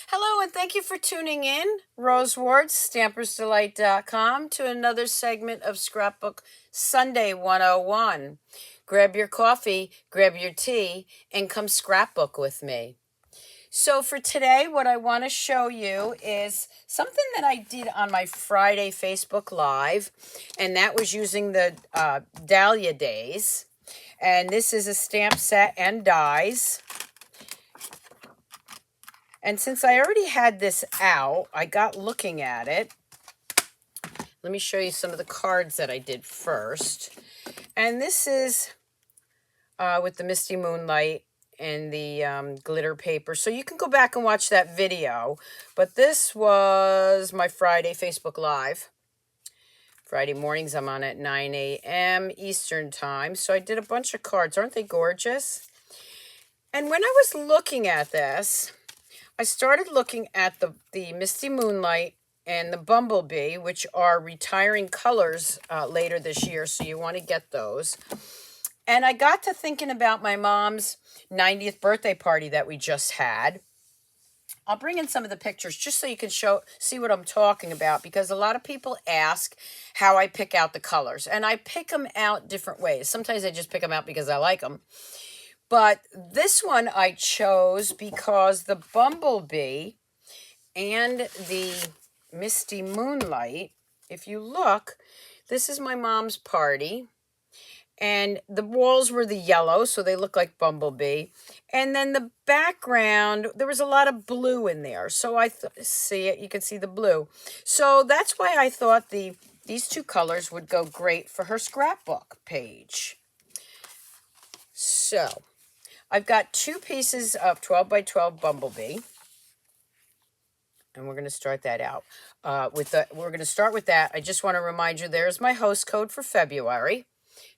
Hello, and thank you for tuning in, Rose Ward, Stampersdelight.com, to another segment of Scrapbook Sunday 101. Grab your coffee, grab your tea, and come scrapbook with me. So, for today, what I want to show you is something that I did on my Friday Facebook Live, and that was using the Dahlia Days. And this is a stamp set and dies. And since I already had this out, I got looking at it. Let me show you some of the cards that I did first. And this is with the Misty Moonlight and the glitter paper. So you can go back and watch that video. But this was my Friday Facebook Live. Friday mornings, I'm on at 9 a.m. Eastern Time. So I did a bunch of cards. Aren't they gorgeous? And when I was looking at this, I started looking at the Misty Moonlight and the Bumblebee, which are retiring colors later this year, so you want to get those. And I got to thinking about my mom's 90th birthday party that we just had. I'll bring in some of the pictures just so you can see what I'm talking about, because a lot of people ask how I pick out the colors. And I pick them out different ways. Sometimes I just pick them out because I like them. But this one I chose because the Bumblebee and the Misty Moonlight, if you look, this is my mom's party. And the walls were the yellow, so they look like Bumblebee. And then the background, there was a lot of blue in there. So see it, you can see the blue. So that's why I thought these two colors would go great for her scrapbook page. So I've got two pieces of 12 by 12 Bumblebee. And we're going to start that out. We're going to start with that. I just want to remind you, there's my host code for February.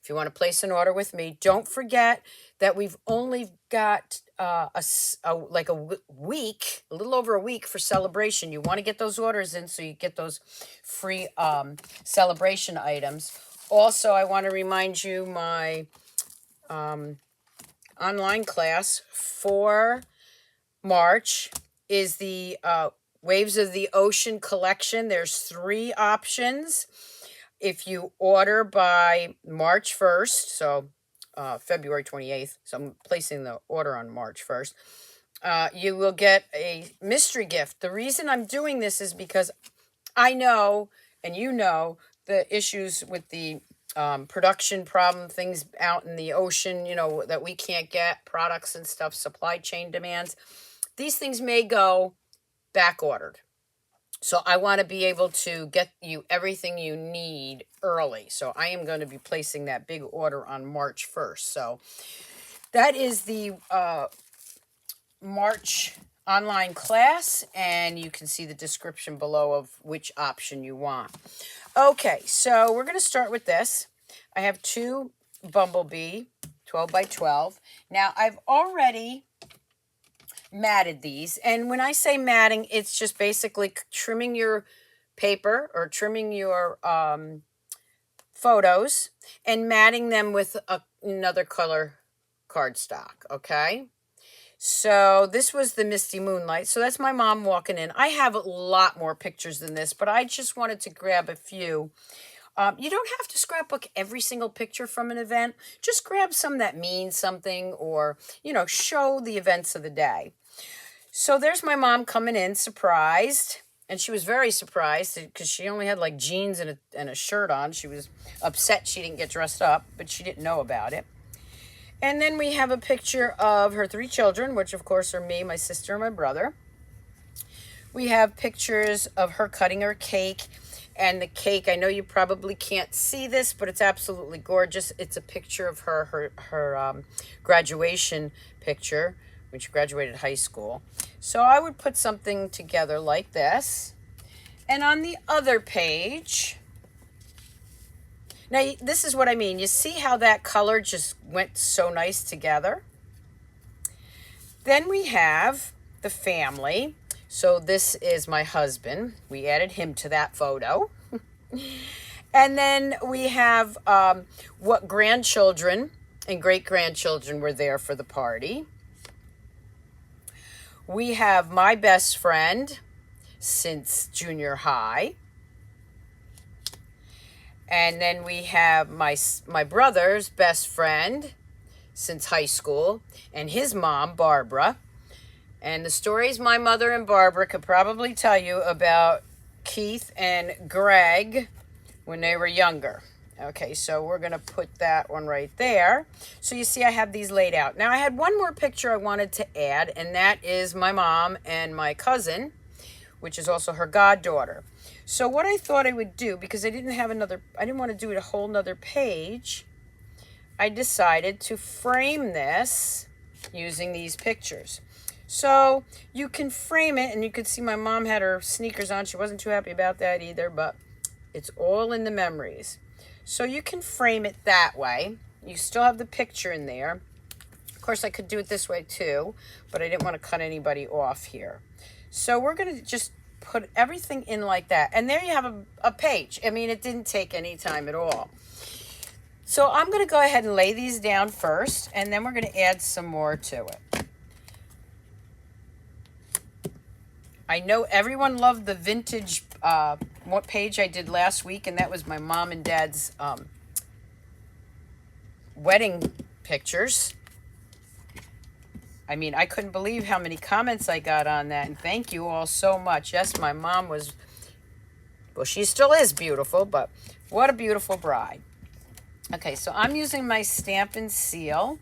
If you want to place an order with me, don't forget that we've only got like a week, a little over a week for celebration. You want to get those orders in so you get those free celebration items. Also, I want to remind you my online class for March is the Waves of the Ocean collection. There's 3 options. If you order by March 1st, so February 28th, so I'm placing the order on March 1st, you will get a mystery gift. The reason I'm doing this is because I know, and you know, the issues with the production problem, things out in the ocean, that we can't get, products and stuff, supply chain demands. These things may go back ordered. So I want to be able to get you everything you need early. So I am going to be placing that big order on March 1st. So that is the March online class, and you can see the description below of which option you want. Okay, so we're going to start with this. I have 2 Bumblebee 12 by 12. Now I've already matted these, and when I say matting, it's just basically trimming your paper or trimming your photos and matting them with another color cardstock. Okay, so this was the Misty Moonlight. So that's my mom walking in. I have a lot more pictures than this, but I just wanted to grab a few. You don't have to scrapbook every single picture from an event. Just grab some that mean something, or show the events of the day. So there's my mom coming in, surprised. And she was very surprised because she only had like jeans and a shirt on. She was upset she didn't get dressed up, but she didn't know about it. And then we have a picture of her 3 children, which of course are me, my sister, and my brother. We have pictures of her cutting her cake. And the cake, I know you probably can't see this, but it's absolutely gorgeous. It's a picture of her graduation picture when she graduated high school. So I would put something together like this. And on the other page, now this is what I mean. You see how that color just went so nice together? Then we have the family. So this is my husband. We added him to that photo. And then we have what grandchildren and great-grandchildren were there for the party. We have my best friend since junior high. And then we have my brother's best friend since high school, and his mom, Barbara. And the stories my mother and Barbara could probably tell you about Keith and Greg when they were younger. Okay, so we're going to put that one right there. So you see I have these laid out. Now I had one more picture I wanted to add, and that is my mom and my cousin, which is also her goddaughter. So what I thought I would do, because I didn't want to do a whole nother page, I decided to frame this using these pictures. So you can frame it, and you could see my mom had her sneakers on. She wasn't too happy about that either, but it's all in the memories. So you can frame it that way. You still have the picture in there. Of course, I could do it this way too, but I didn't want to cut anybody off here. So we're going to just put everything in like that. And there you have a page. I mean, it didn't take any time at all. So I'm going to go ahead and lay these down first, and then we're going to add some more to it. I know everyone loved the vintage what page I did last week, and that was my mom and dad's wedding pictures. I mean, I couldn't believe how many comments I got on that, and thank you all so much. Yes, my mom was, well, she still is beautiful, but what a beautiful bride. Okay, so I'm using my stamp and seal,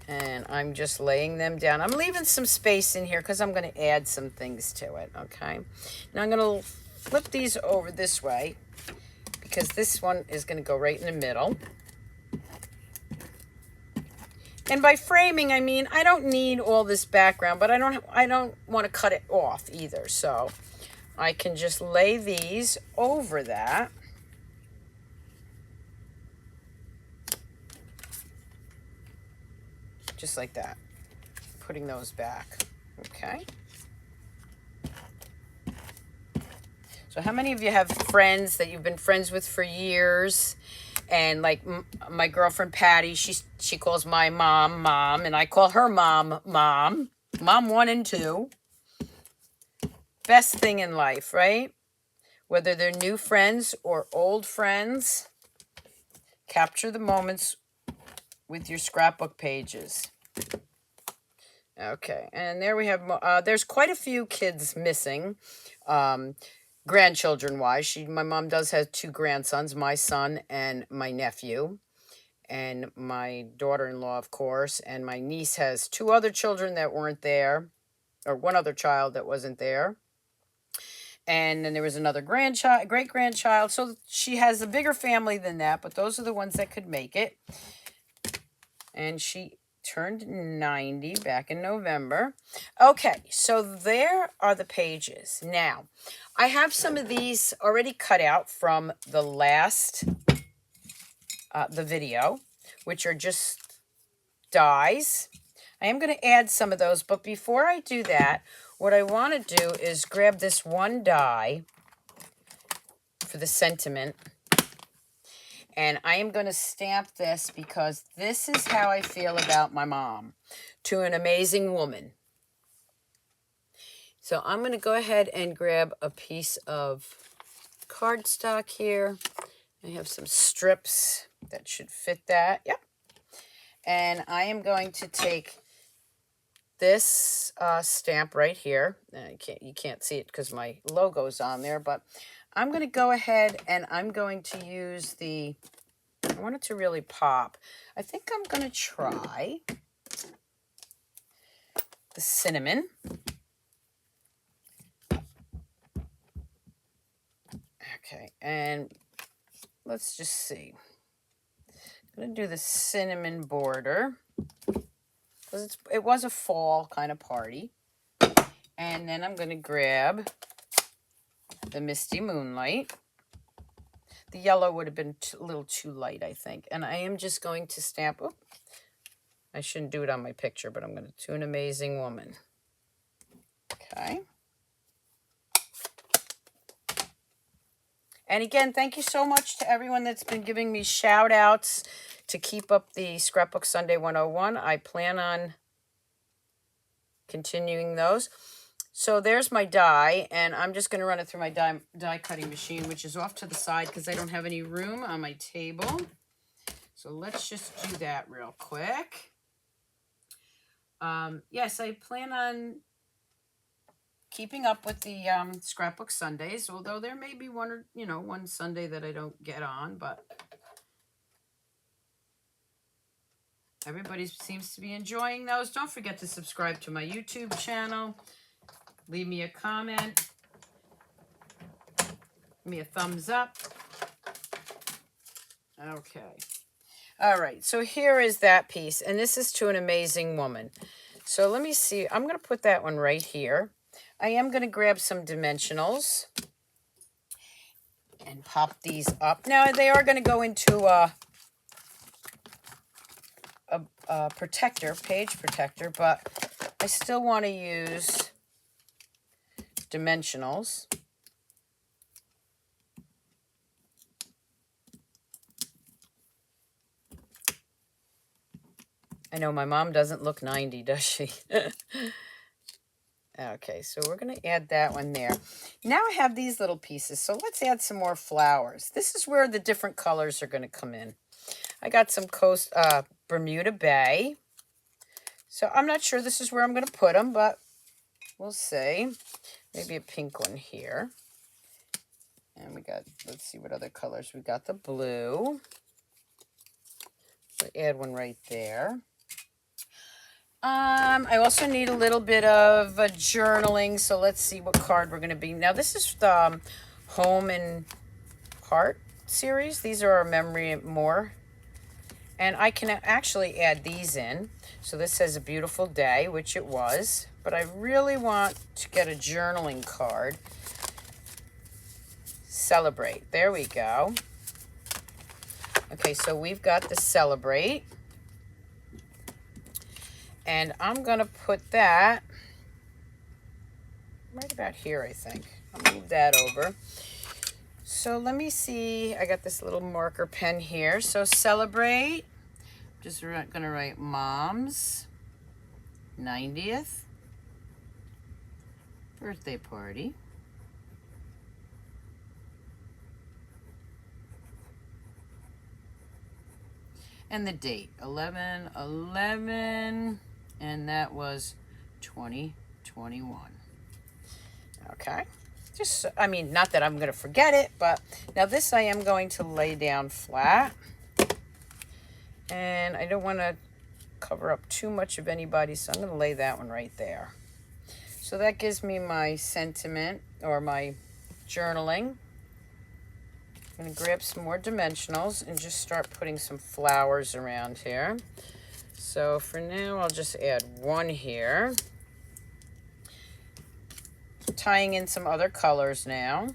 and I'm just laying them down. I'm leaving some space in here because I'm going to add some things to it, okay? Now I'm going to flip these over this way because this one is going to go right in the middle. And by framing, I mean, I don't need all this background, but I don't want to cut it off either. So I can just lay these over that. Just like that. Putting those back. Okay. So how many of you have friends that you've been friends with for years? And like my girlfriend Patty, she calls my mom, Mom, and I call her Mom, Mom. Mom 1 and 2. Best thing in life, right? Whether they're new friends or old friends, capture the moments with your scrapbook pages. Okay, and there we have, there's quite a few kids missing. Grandchildren-wise, my mom does have 2 grandsons, my son and my nephew, and my daughter-in-law, of course, and my niece has 2 other children that weren't there, or 1 other child that wasn't there, and then there was another great-grandchild, so she has a bigger family than that, but those are the ones that could make it, and she turned 90 back in November. Okay, so there are the pages. Now, I have some of these already cut out from the last, the video, which are just dies. I am going to add some of those, but before I do that, what I want to do is grab this one die for the sentiment, and I am going to stamp this because this is how I feel about my mom. To an amazing woman. So I'm going to go ahead and grab a piece of cardstock here. I have some strips that should fit that. Yep. And I am going to take this stamp right here. You can't see it because my logo's on there, but I'm going to go ahead and I'm going to use I want it to really pop. I think I'm going to try the cinnamon. Okay, and let's just see. I'm going to do the cinnamon border because it was a fall kind of party. And then I'm going to grab the Misty Moonlight. The yellow would have been a little too light, I think. And I am just going to stamp. Oh, I shouldn't do it on my picture, but I'm going to an amazing woman. Okay. And again, thank you so much to everyone that's been giving me shout outs to keep up the Scrapbook Sunday 101. I plan on continuing those. So there's my die, and I'm just going to run it through my die cutting machine, which is off to the side because I don't have any room on my table. So let's just do that real quick. Yes, I plan on keeping up with the Scrapbook Sundays, although there may be one Sunday that I don't get on, but everybody seems to be enjoying those. Don't forget to subscribe to my YouTube channel. Leave me a comment. Give me a thumbs up. Okay. All right, so here is that piece, and this is To an Amazing Woman. So let me see. I'm going to put that one right here. I am going to grab some dimensionals and pop these up. Now, they are going to go into a protector, page protector, but I still want to use dimensionals. I know my mom doesn't look 90, does she? Okay, so we're going to add that one there. Now I have these little pieces, so let's add some more flowers. This is where the different colors are going to come in. I got some Bermuda Bay. So I'm not sure this is where I'm going to put them, but we'll see. Maybe a pink one here. And we got, let's see what other colors. We got the blue. We'll add one right there. I also need a little bit of journaling, so let's see what card we're going to be. Now, this is the Home and Heart series. These are our Memory More. And I can actually add these in. So this says A Beautiful Day, which it was. But I really want to get a journaling card. Celebrate. There we go. Okay, so we've got the Celebrate. And I'm going to put that right about here, I think. I'll move that over. So let me see. I got this little marker pen here. So Celebrate. Just going to write Mom's 90th birthday party. And the date, 11/11, and that was 2021. Okay. Just, I mean, not that I'm going to forget it, but now this I am going to lay down flat. And I don't want to cover up too much of anybody, so I'm going to lay that one right there. So that gives me my sentiment, or my journaling. I'm going to grab some more dimensionals and just start putting some flowers around here. So for now, I'll just add one here. Tying in some other colors now.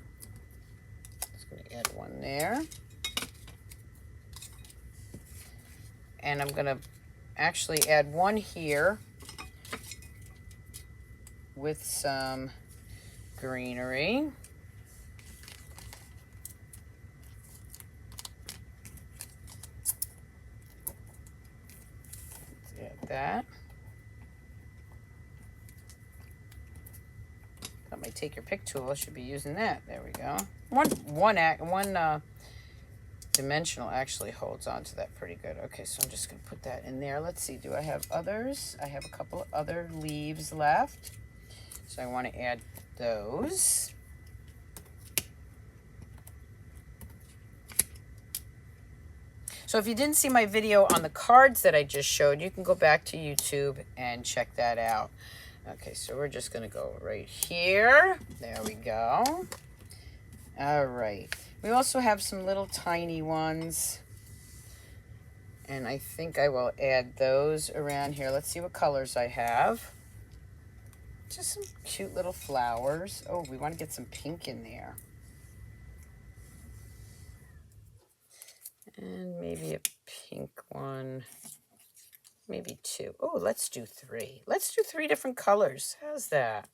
Just going to add one there. And I'm going to actually add one here with some greenery. That. Got my take your pick tool. I should be using that. There we go. One dimensional actually holds on to that pretty good. Okay, so I'm just going to put that in there. Let's see. Do I have others? I have a couple of other leaves left. So I want to add those. So if you didn't see my video on the cards that I just showed, you can go back to YouTube and check that out. Okay, so we're just going to go right here. There we go. All right. We also have some little tiny ones. And I think I will add those around here. Let's see what colors I have. Just some cute little flowers. Oh, we want to get some pink in there. And maybe a pink one. Maybe two. Oh, let's do three. Let's do 3 different colors. How's that?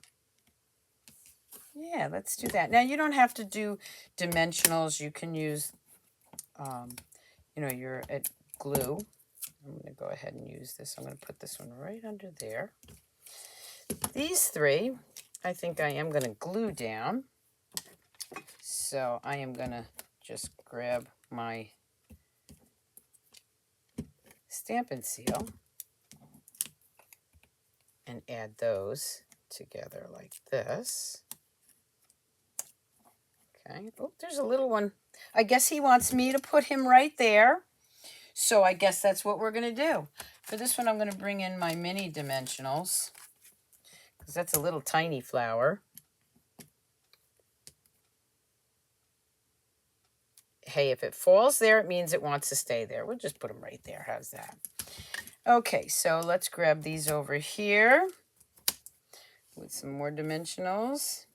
Yeah, let's do that. Now, you don't have to do dimensionals. You can use, your glue. I'm going to go ahead and use this. I'm going to put this one right under there. These three, I think I am going to glue down. So I am going to just grab my Stamp and Seal and add those together like this. Okay. Oh, there's a little one. I guess he wants me to put him right there. So I guess that's what we're going to do. For this one, I'm going to bring in my mini dimensionals because that's a little tiny flower. Hey, if it falls there, it means it wants to stay there. We'll just put them right there. How's that? Okay, so let's grab these over here with some more dimensionals.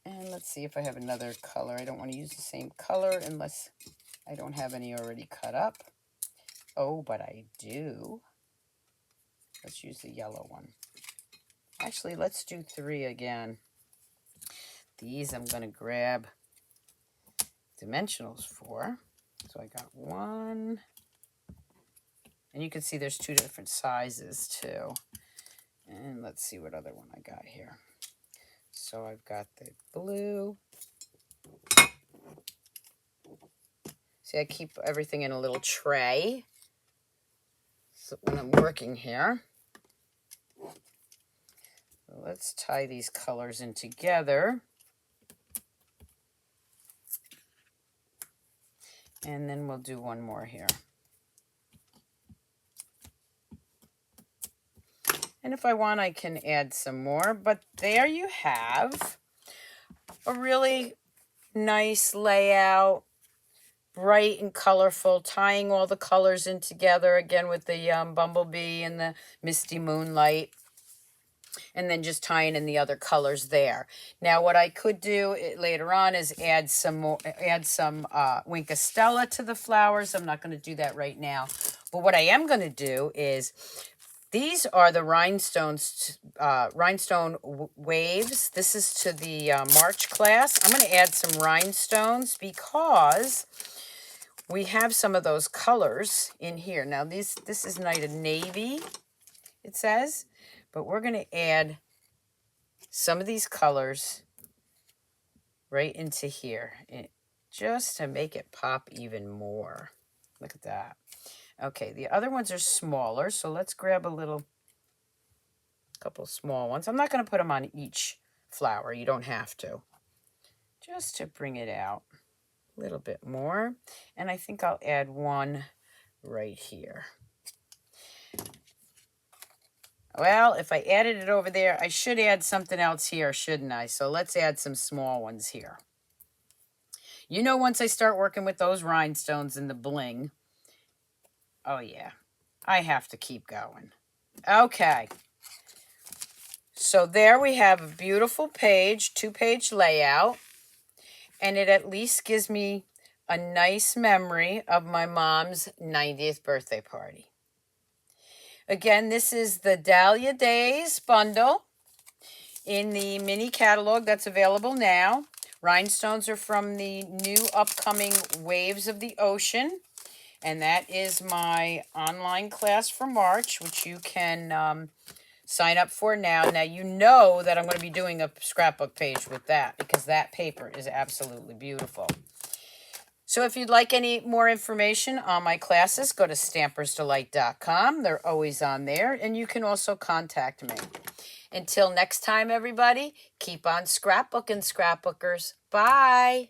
And let's see if I have another color. I don't want to use the same color unless I don't have any already cut up. Oh, but I do. Let's use the yellow one. Actually, let's do 3 again. These I'm going to grab dimensionals for. So I got 1. And you can see there's 2 different sizes too. And let's see what other one I got here. So I've got the blue. See, I keep everything in a little tray so when I'm working here. So let's tie these colors in together. And then we'll do one more here. And if I want, I can add some more. But there you have a really nice layout, bright and colorful, tying all the colors in together again with the bumblebee and the misty moonlight. And then just tying in the other colors there. Now, what I could do later on is add some Winka Stella to the flowers. I'm not going to do that right now. But what I am going to do is, these are the rhinestones, rhinestone waves. This is to the March class. I'm going to add some rhinestones because we have some of those colors in here. Now, this is Night of Navy, it says. But we're going to add some of these colors right into here, just to make it pop even more. Look at that. Okay, the other ones are smaller, so let's grab a couple small ones. I'm not going to put them on each flower. You don't have to. Just to bring it out a little bit more. And I think I'll add one right here. Well, if I added it over there, I should add something else here, shouldn't I? So let's add some small ones here. You know, once I start working with those rhinestones and the bling, oh yeah, I have to keep going. Okay. So there we have a beautiful page, 2-page layout, and it at least gives me a nice memory of my mom's 90th birthday party. Again, this is the Dahlia Days bundle in the mini catalog that's available now. Rhinestones are from the new upcoming Waves of the Ocean. And that is my online class for March, which you can sign up for now. Now, you know that I'm going to be doing a scrapbook page with that because that paper is absolutely beautiful. So if you'd like any more information on my classes, go to Stampersdelight.com. They're always on there, and you can also contact me. Until next time, everybody, keep on scrapbooking, scrapbookers. Bye.